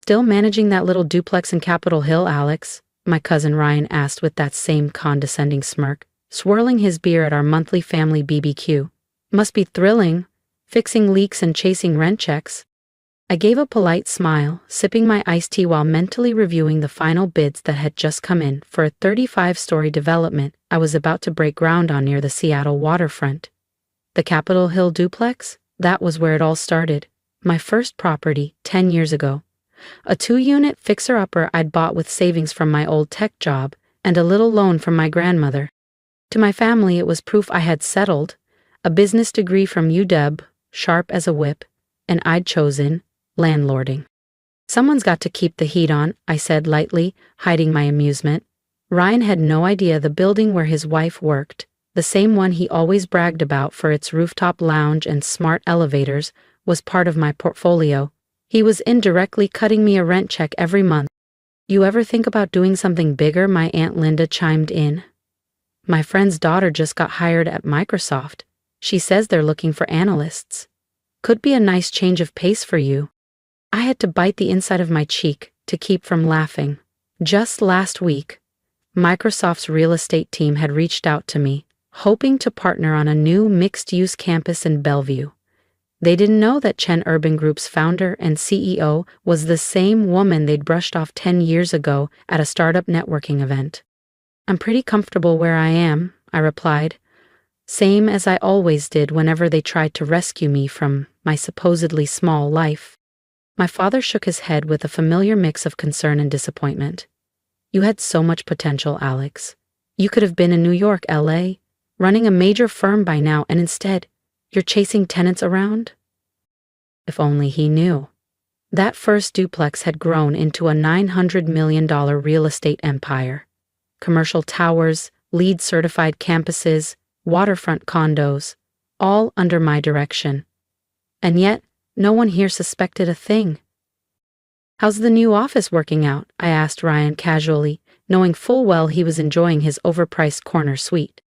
Still managing that little duplex in Capitol Hill, Alex? My cousin Ryan asked with that same condescending smirk, swirling his beer at our monthly family BBQ. Must be thrilling, fixing leaks and chasing rent checks. I gave a polite smile, sipping my iced tea while mentally reviewing the final bids that had just come in for a 35-story development I was about to break ground on near the Seattle waterfront. The Capitol Hill duplex? That was where it all started. My first property, 10 years ago. A 2-unit fixer-upper I'd bought with savings from my old tech job and a little loan from my grandmother. To my family, it was proof I had settled, a business degree from UW, sharp as a whip, and I'd chosen landlording. Someone's got to keep the heat on, I said lightly, hiding my amusement. Ryan had no idea the building where his wife worked, the same one he always bragged about for its rooftop lounge and smart elevators, was part of my portfolio. He was indirectly cutting me a rent check every month. You ever think about doing something bigger? My Aunt Linda chimed in. My friend's daughter just got hired at Microsoft. She says they're looking for analysts. Could be a nice change of pace for you. I had to bite the inside of my cheek to keep from laughing. Just last week, Microsoft's real estate team had reached out to me, hoping to partner on a new mixed-use campus in Bellevue. They didn't know that Chen Urban Group's founder and CEO was the same woman they'd brushed off 10 years ago at a startup networking event. I'm pretty comfortable where I am, I replied, same as I always did whenever they tried to rescue me from my supposedly small life. My father shook his head with a familiar mix of concern and disappointment. You had so much potential, Alex. You could have been in New York, LA, running a major firm by now, and instead, you're chasing tenants around? If only he knew. That first duplex had grown into a $900 million real estate empire. Commercial towers, LEED-certified campuses, waterfront condos, all under my direction. And yet, no one here suspected a thing. How's the new office working out? I asked Ryan casually, knowing full well he was enjoying his overpriced corner suite.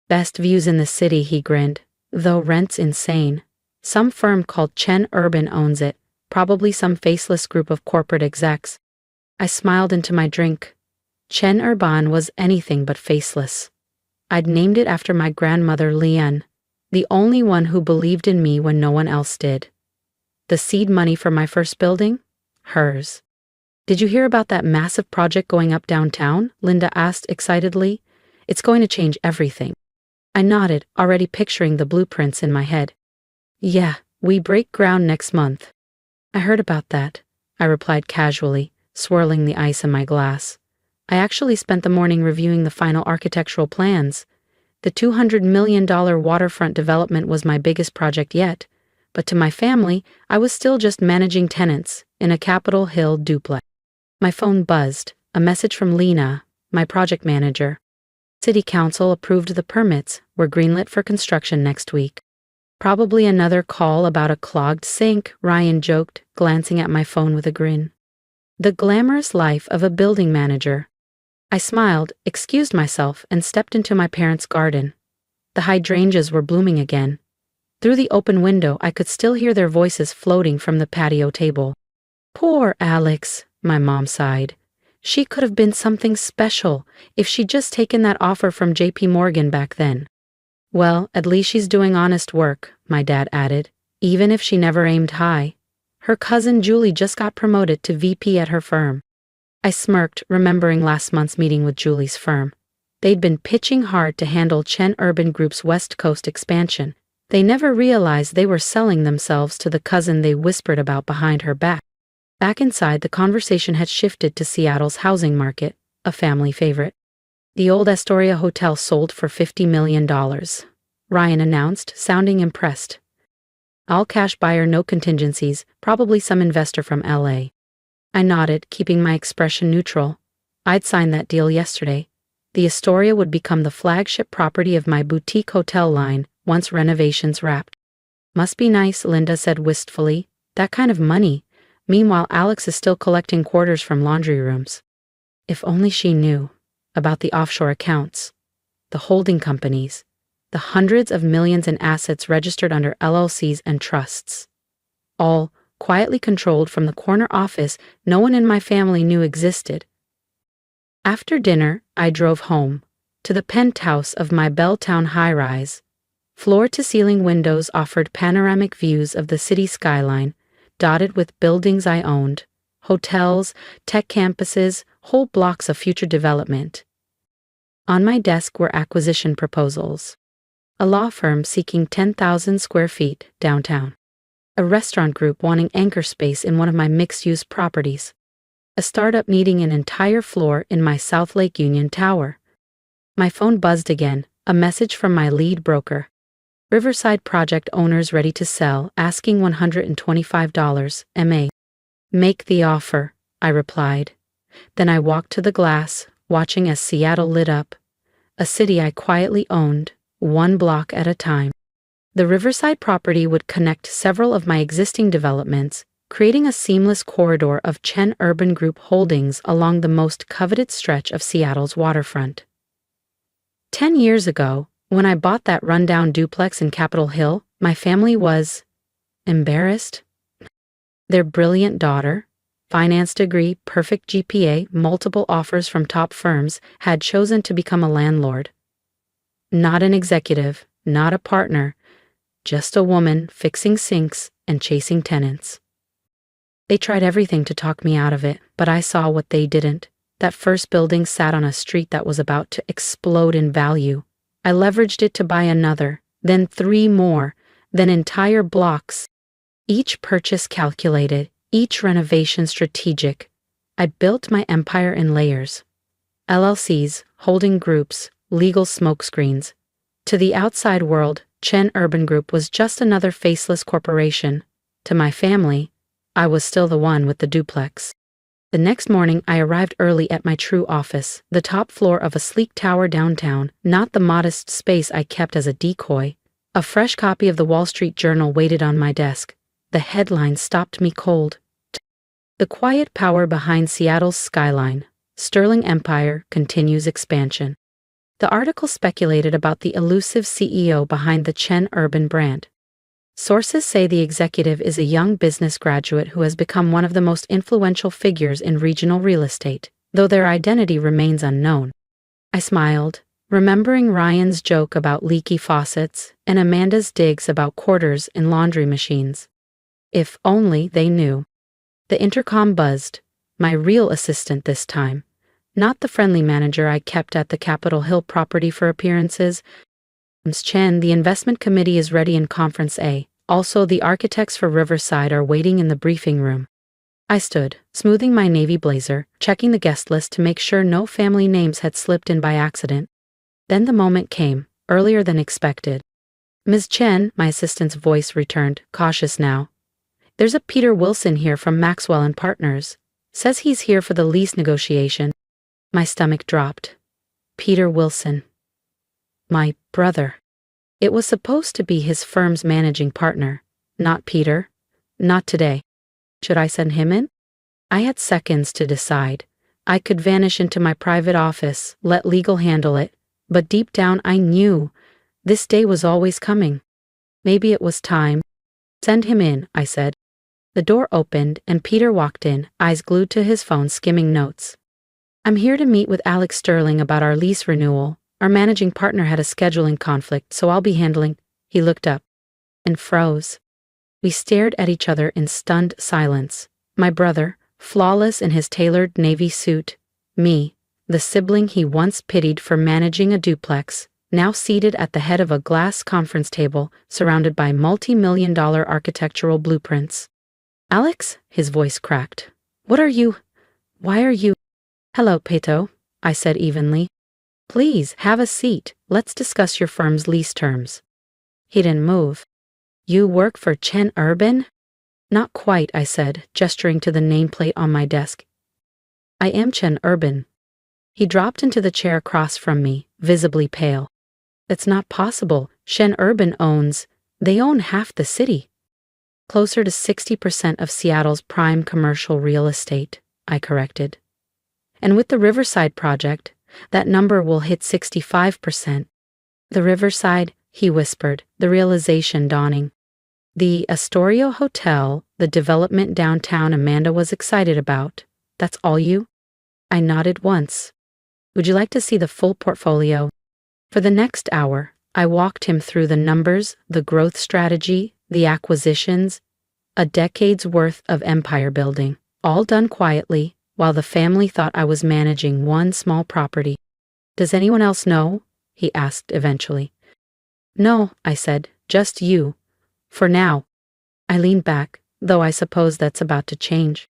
Best views in the city, he grinned, though rent's insane. Some firm called Chen Urban owns it, probably some faceless group of corporate execs. I smiled into my drink. Chen Urban was anything but faceless. I'd named it after my grandmother Lian, the only one who believed in me when no one else did. The seed money for my first building? Hers. Did you hear about that massive project going up downtown? Linda asked excitedly. It's going to change everything. I nodded, already picturing the blueprints in my head. Yeah, we break ground next month. I heard about that, I replied casually, swirling the ice in my glass. I actually spent the morning reviewing the final architectural plans. The $200 million waterfront development was my biggest project yet, but to my family, I was still just managing tenants in a Capitol Hill duplex. My phone buzzed, a message from Lena, my project manager. City Council approved the permits, we're greenlit for construction next week. Probably another call about a clogged sink, Ryan joked, glancing at my phone with a grin. The glamorous life of a building manager. I smiled, excused myself, and stepped into my parents' garden. The hydrangeas were blooming again. Through the open window, I could still hear their voices floating from the patio table. Poor Alex, my mom sighed. She could have been something special if she'd just taken that offer from JP Morgan back then. Well, at least she's doing honest work, my dad added, even if she never aimed high. Her cousin Julie just got promoted to VP at her firm. I smirked, remembering last month's meeting with Julie's firm. They'd been pitching hard to handle Chen Urban Group's West Coast expansion. They never realized they were selling themselves to the cousin they whispered about behind her back. Back inside, the conversation had shifted to Seattle's housing market, a family favorite. The old Astoria Hotel sold for $50 million, Ryan announced, sounding impressed. All cash buyer, no contingencies, probably some investor from LA. I nodded, keeping my expression neutral. I'd signed that deal yesterday. The Astoria would become the flagship property of my boutique hotel line once renovations wrapped. Must be nice, Linda said wistfully. That kind of money. Meanwhile, Alex is still collecting quarters from laundry rooms. If only she knew about the offshore accounts, the holding companies, the hundreds of millions in assets registered under LLCs and trusts. All quietly controlled from the corner office no one in my family knew existed. After dinner, I drove home, to the penthouse of my Belltown high-rise. Floor-to-ceiling windows offered panoramic views of the city skyline, dotted with buildings I owned, hotels, tech campuses, whole blocks of future development. On my desk were acquisition proposals. A law firm seeking 10,000 square feet downtown. A restaurant group wanting anchor space in one of my mixed-use properties. A startup needing an entire floor in my South Lake Union tower. My phone buzzed again, a message from my lead broker. Riverside project owners ready to sell, asking $125 MA. Make the offer, I replied. Then I walked to the glass, watching as Seattle lit up. A city I quietly owned, one block at a time. The Riverside property would connect several of my existing developments, creating a seamless corridor of Chen Urban Group holdings along the most coveted stretch of Seattle's waterfront. 10 years ago, when I bought that rundown duplex in Capitol Hill, my family was embarrassed. Their brilliant daughter, finance degree, perfect GPA, multiple offers from top firms, had chosen to become a landlord. Not an executive, not a partner, just a woman fixing sinks and chasing tenants. They tried everything to talk me out of it, but I saw what they didn't. That first building sat on a street that was about to explode in value. I leveraged it to buy another, then 3 more, then entire blocks. Each purchase calculated, each renovation strategic. I built my empire in layers. LLCs, holding groups, legal smokescreens. To the outside world, Chen Urban Group was just another faceless corporation. To my family, I was still the one with the duplex. The next morning, I arrived early at my true office, the top floor of a sleek tower downtown, not the modest space I kept as a decoy. A fresh copy of the Wall Street Journal waited on my desk. The headline stopped me cold. The quiet power behind Seattle's skyline. Sterling Empire continues expansion. The article speculated about the elusive CEO behind the Chen Urban brand. Sources say the executive is a young business graduate who has become one of the most influential figures in regional real estate, though their identity remains unknown. I smiled, remembering Ryan's joke about leaky faucets and Amanda's digs about quarters in laundry machines. If only they knew. The intercom buzzed, my real assistant this time, not the friendly manager I kept at the Capitol Hill property for appearances. Ms. Chen, the investment committee is ready in Conference A. Also, the architects for Riverside are waiting in the briefing room. I stood, smoothing my navy blazer, checking the guest list to make sure no family names had slipped in by accident. Then the moment came, earlier than expected. Ms. Chen, my assistant's voice returned, cautious now. There's a Peter Wilson here from Maxwell and Partners. Says he's here for the lease negotiation. My stomach dropped. Peter Wilson. My brother. It was supposed to be his firm's managing partner. Not Peter. Not today. Should I send him in? I had seconds to decide. I could vanish into my private office, let legal handle it, but deep down I knew this day was always coming. Maybe it was time. Send him in, I said. The door opened and Peter walked in, eyes glued to his phone skimming notes. I'm here to meet with Alex Sterling about our lease renewal. Our managing partner had a scheduling conflict, so I'll be handling. He looked up and froze. We stared at each other in stunned silence. My brother, flawless in his tailored navy suit. Me, the sibling he once pitied for managing a duplex, now seated at the head of a glass conference table, surrounded by multi-million-dollar architectural blueprints. Alex, his voice cracked. Why are you? Hello, Peto, I said evenly. Please, have a seat. Let's discuss your firm's lease terms. He didn't move. You work for Chen Urban? Not quite, I said, gesturing to the nameplate on my desk. I am Chen Urban. He dropped into the chair across from me, visibly pale. That's not possible. Chen Urban they own half the city. Closer to 60% of Seattle's prime commercial real estate, I corrected. And with the Riverside project, that number will hit 65%. The Riverside, he whispered, the realization dawning. The Astoria Hotel, the development downtown Amanda was excited about. That's all you? I nodded once. Would you like to see the full portfolio? For the next hour, I walked him through the numbers, the growth strategy, the acquisitions, a decade's worth of empire building, all done quietly, while the family thought I was managing one small property. Does anyone else know? He asked eventually. No, I said, just you. For now. I leaned back, though I suppose that's about to change.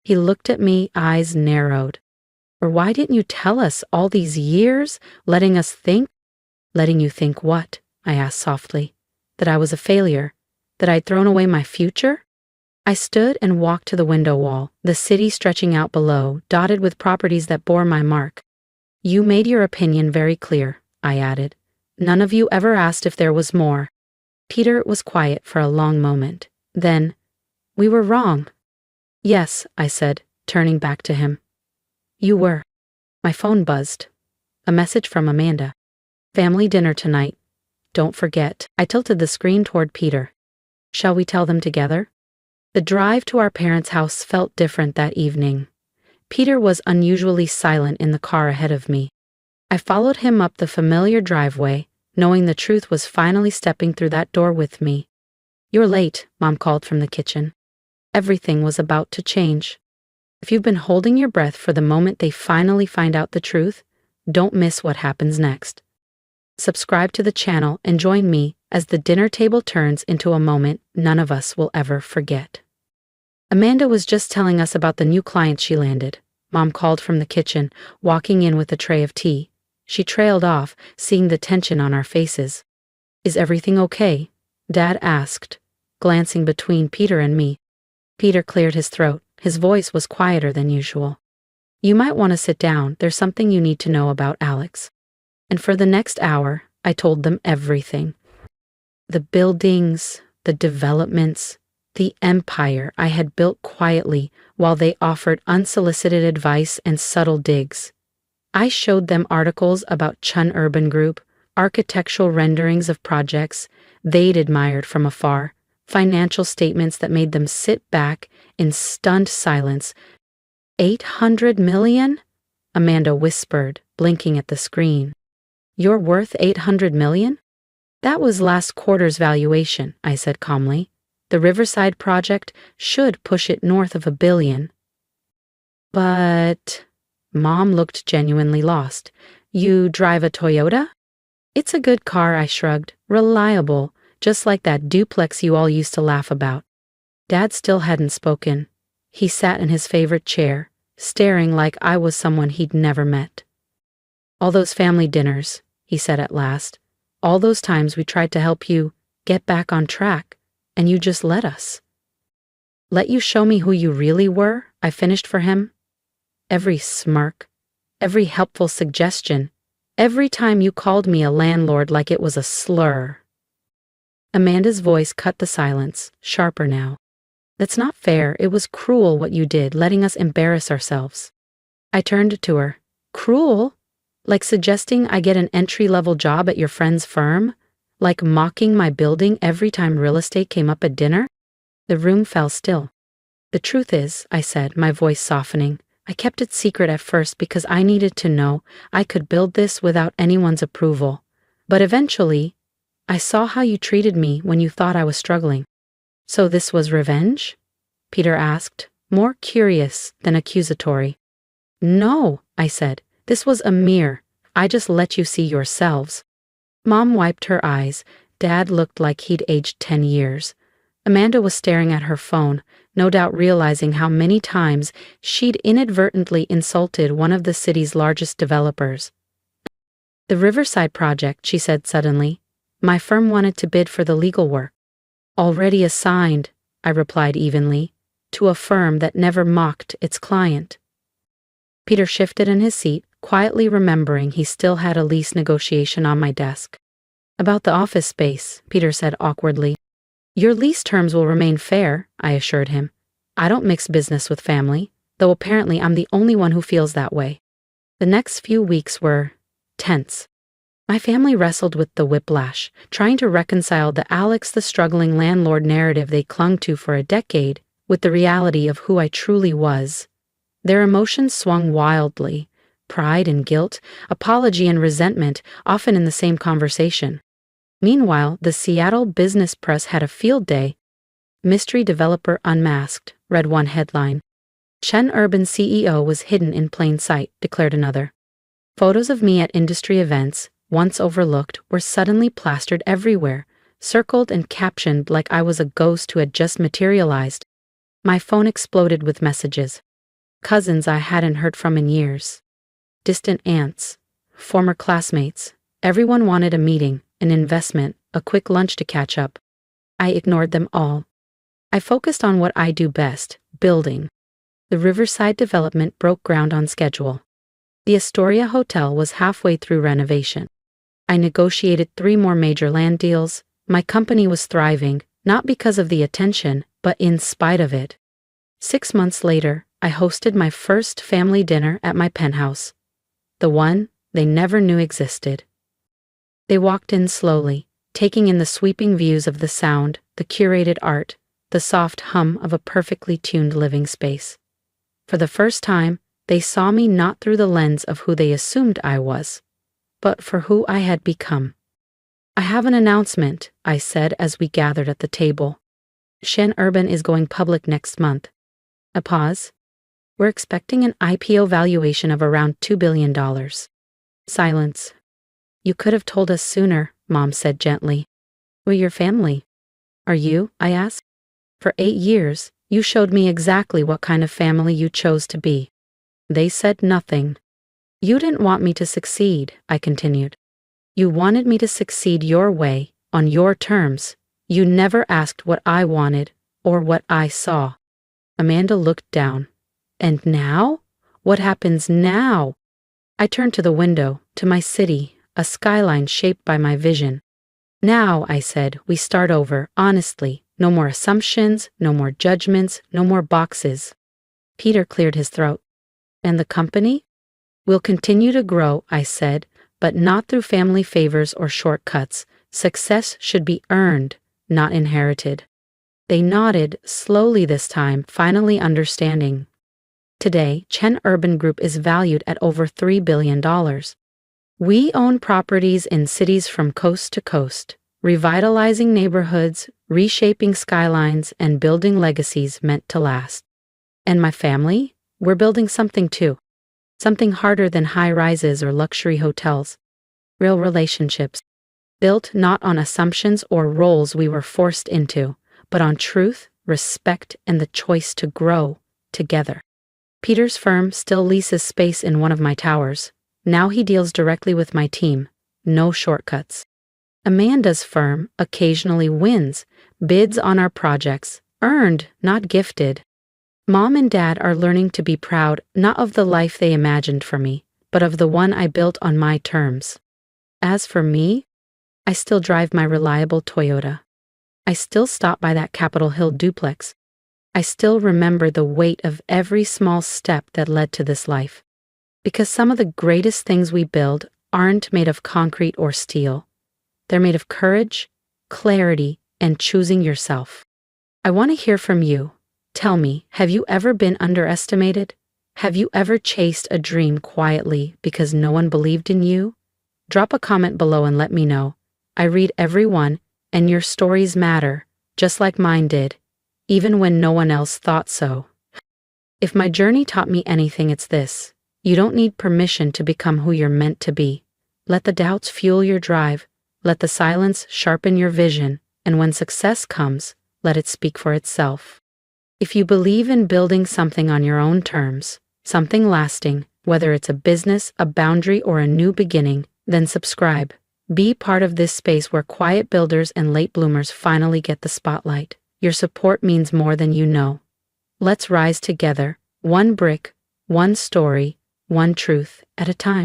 He looked at me, eyes narrowed. Or why didn't you tell us all these years, letting us think? Letting you think what? I asked softly. That I was a failure? That I'd thrown away my future? I stood and walked to the window wall, the city stretching out below, dotted with properties that bore my mark. You made your opinion very clear, I added. None of you ever asked if there was more. Peter was quiet for a long moment. Then, we were wrong. Yes, I said, turning back to him. You were. My phone buzzed. A message from Amanda. Family dinner tonight. Don't forget. I tilted the screen toward Peter. Shall we tell them together? The drive to our parents' house felt different that evening. Peter was unusually silent in the car ahead of me. I followed him up the familiar driveway, knowing the truth was finally stepping through that door with me. You're late, Mom called from the kitchen. Everything was about to change. If you've been holding your breath for the moment they finally find out the truth, don't miss what happens next. Subscribe to the channel and join me as the dinner table turns into a moment none of us will ever forget. Amanda was just telling us about the new client she landed. Mom called from the kitchen, walking in with a tray of tea. She trailed off, seeing the tension on our faces. Is everything okay? Dad asked, glancing between Peter and me. Peter cleared his throat. His voice was quieter than usual. You might want to sit down. There's something you need to know about Alex. And for the next hour, I told them everything. The buildings, the developments, the empire I had built quietly while they offered unsolicited advice and subtle digs. I showed them articles about Chun Urban Group, architectural renderings of projects they'd admired from afar, financial statements that made them sit back in stunned silence. 800 million? Amanda whispered, blinking at the screen. You're worth 800 million? That was last quarter's valuation, I said calmly. The Riverside project should push it north of $1 billion. But... Mom looked genuinely lost. You drive a Toyota? It's a good car, I shrugged. Reliable, just like that duplex you all used to laugh about. Dad still hadn't spoken. He sat in his favorite chair, staring like I was someone he'd never met. All those family dinners, he said at last. All those times we tried to help you get back on track, and you just let us. Let you show me who you really were, I finished for him. Every smirk, every helpful suggestion, every time you called me a landlord like it was a slur. Amanda's voice cut the silence, sharper now. That's not fair. It was cruel what you did, letting us embarrass ourselves. I turned to her. Cruel? Like suggesting I get an entry-level job at your friend's firm? Like mocking my building every time real estate came up at dinner? The room fell still. The truth is, I said, my voice softening, I kept it secret at first because I needed to know I could build this without anyone's approval. But eventually, I saw how you treated me when you thought I was struggling. So this was revenge? Peter asked, more curious than accusatory. No, I said. This was a mirror. I just let you see yourselves. Mom wiped her eyes. Dad looked like he'd aged 10 years. Amanda was staring at her phone, no doubt realizing how many times she'd inadvertently insulted one of the city's largest developers. The Riverside project, she said suddenly. My firm wanted to bid for the legal work. Already assigned, I replied evenly, to a firm that never mocked its client. Peter shifted in his seat, quietly remembering he still had a lease negotiation on my desk. About the office space, Peter said awkwardly. Your lease terms will remain fair, I assured him. I don't mix business with family, though apparently I'm the only one who feels that way. The next few weeks were tense. My family wrestled with the whiplash, trying to reconcile the Alex the struggling landlord narrative they clung to for a decade with the reality of who I truly was. Their emotions swung wildly: pride and guilt, apology and resentment, often in the same conversation. Meanwhile, the Seattle business press had a field day. "Mystery Developer Unmasked," read one headline. "Chen Urban CEO was hidden in plain sight," declared another. Photos of me at industry events, once overlooked, were suddenly plastered everywhere, circled and captioned like I was a ghost who had just materialized. My phone exploded with messages. Cousins I hadn't heard from in years. Distant aunts. Former classmates. Everyone wanted a meeting, an investment, a quick lunch to catch up. I ignored them all. I focused on what I do best: building. The Riverside development broke ground on schedule. The Astoria Hotel was halfway through renovation. I negotiated 3 more major land deals. My company was thriving, not because of the attention, but in spite of it. 6 months later, I hosted my first family dinner at my penthouse. The one they never knew existed. They walked in slowly, taking in the sweeping views of the Sound, the curated art, the soft hum of a perfectly tuned living space. For the first time, they saw me not through the lens of who they assumed I was, but for who I had become. "I have an announcement," I said as we gathered at the table. "Chen Urban is going public next month." A pause. "We're expecting an IPO valuation of around $2 billion. Silence. "You could have told us sooner," Mom said gently. "We're your family." "Are you?" I asked. "For 8 years, you showed me exactly what kind of family you chose to be." They said nothing. "You didn't want me to succeed," I continued. "You wanted me to succeed your way, on your terms. You never asked what I wanted, or what I saw." Amanda looked down. "And now? What happens now?" I turned to the window, to my city, a skyline shaped by my vision. "Now," I said, "we start over, honestly. No more assumptions, no more judgments, no more boxes." Peter cleared his throat. "And the company?" "We'll continue to grow," I said, "but not through family favors or shortcuts. Success should be earned, not inherited." They nodded, slowly this time, finally understanding. Today, Chen Urban Group is valued at over $3 billion. We own properties in cities from coast to coast, revitalizing neighborhoods, reshaping skylines, and building legacies meant to last. And my family? We're building something too. Something harder than high-rises or luxury hotels. Real relationships. Built not on assumptions or roles we were forced into, but on truth, respect, and the choice to grow together. Peter's firm still leases space in one of my towers. Now he deals directly with my team. No shortcuts. Amanda's firm occasionally wins, bids on our projects, earned, not gifted. Mom and Dad are learning to be proud not of the life they imagined for me, but of the one I built on my terms. As for me, I still drive my reliable Toyota. I still stop by that Capitol Hill duplex. I still remember the weight of every small step that led to this life. Because some of the greatest things we build aren't made of concrete or steel. They're made of courage, clarity, and choosing yourself. I want to hear from you. Tell me, have you ever been underestimated? Have you ever chased a dream quietly because no one believed in you? Drop a comment below and let me know. I read every one, and your stories matter, just like mine did, even when no one else thought so. If my journey taught me anything, it's this: you don't need permission to become who you're meant to be. Let the doubts fuel your drive, let the silence sharpen your vision, and when success comes, let it speak for itself. If you believe in building something on your own terms, something lasting, whether it's a business, a boundary, or a new beginning, then subscribe. Be part of this space where quiet builders and late bloomers finally get the spotlight. Your support means more than you know. Let's rise together, one brick, one story, one truth at a time.